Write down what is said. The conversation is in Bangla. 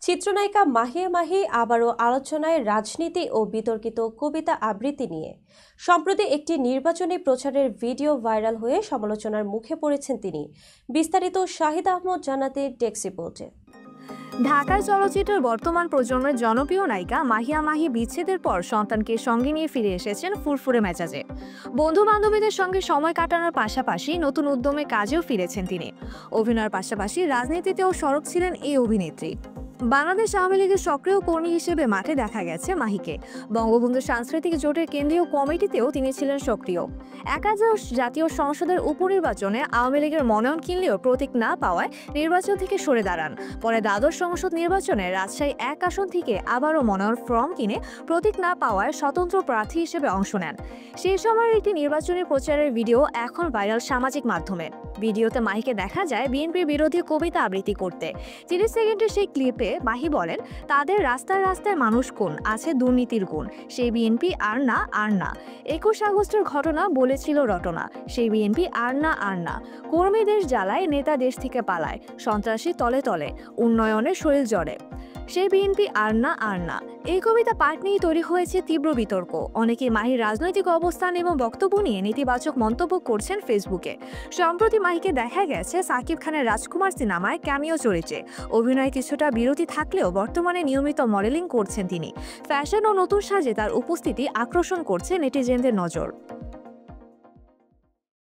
চিত্রনায়িকা মাহিয়া মাহি আবারও আলোচনায় রাজনীতি ও বিতর্কিত কবিতা আবৃত্তি নিয়ে। সম্প্রতি একটি নির্বাচনী প্রচারের ভিডিও ভাইরাল হয়ে সমালোচনার মুখে পড়েছেন তিনি। বিস্তারিত শাহিদ আহমদ জানাতে ডেস্ক রিপোর্টে। ঢাকার চলচ্চিত্রের বর্তমান প্রজন্মের জনপ্রিয় নায়িকা মাহিয়া মাহি বিচ্ছেদের পর সন্তানকে সঙ্গে নিয়ে ফিরে এসেছেন ফুরফুরে মেজাজে। বন্ধু বান্ধবীদের সঙ্গে সময় কাটানোর পাশাপাশি নতুন উদ্যমে কাজেও ফিরেছেন তিনি। অভিনয়ের পাশাপাশি রাজনীতিতেও সরব ছিলেন এই অভিনেত্রী। বাংলাদেশ আওয়ামী লীগের সক্রিয় কর্মী হিসেবে মাঠে দেখা গেছে মাহিকে। বঙ্গবন্ধু সাংস্কৃতিক জোটের কেন্দ্রীয় কমিটিতেও তিনি ছিলেন সক্রিয়। একাদশ জাতীয় সংসদের উপনির্বাচনে আওয়ামী লীগের মনোনয়ন কিনলেও প্রতীক না পাওয়ায় নির্বাচন থেকে সরে দাঁড়ান। পরে দ্বাদশ সংসদ নির্বাচনে রাজশাহী 1 আসন থেকে আবারও মনোনয়ন ফর্ম কিনে প্রতীক না পাওয়ায় স্বতন্ত্র প্রার্থী হিসেবে অংশ নেন। সেই সময়ের একটি নির্বাচনী প্রচারের ভিডিও এখন ভাইরাল সামাজিক মাধ্যমে। ভিডিওতে মাহিকে দেখা যায় বিএনপির বিরোধী কবিতা আবৃত্তি করতে। 30 সেকেন্ডের সেই ক্লিপে মাহি বলেন, তাদের রাস্তায় রাস্তায় মানুষ কোন আছে দুর্নীতির গুণ, সেই বিএনপি আর না আর না। 21 আগস্টের ঘটনা বলেছিল রটনা, সেই বিএনপি আর না আর না। কর্মীদের জ্বালায়, নেতা দেশ থেকে পালায়, সন্ত্রাসী তলে তলে, উন্নয়নের শরীর জড়ে, সেই বিএনপি আর না আর না। এই কবিতা পাঠ নিয়ে তৈরি হয়েছে তীব্র বিতর্ক। অনেকে মাহির রাজনৈতিক অবস্থান এবং বক্তব্য নিয়ে নেতিবাচক মন্তব্য করছেন ফেসবুকে। সম্প্রতি মাহিকে দেখা গেছে সাকিব খানের রাজকুমার সিনেমায় ক্যামিও চরিত্রে। অভিনয়ে কিছুটা বিরতি থাকলেও বর্তমানে নিয়মিত মডেলিং করছেন তিনি। ফ্যাশন ও নতুন সাজে তার উপস্থিতি আকর্ষণ করছে নেটিজেনদের নজর।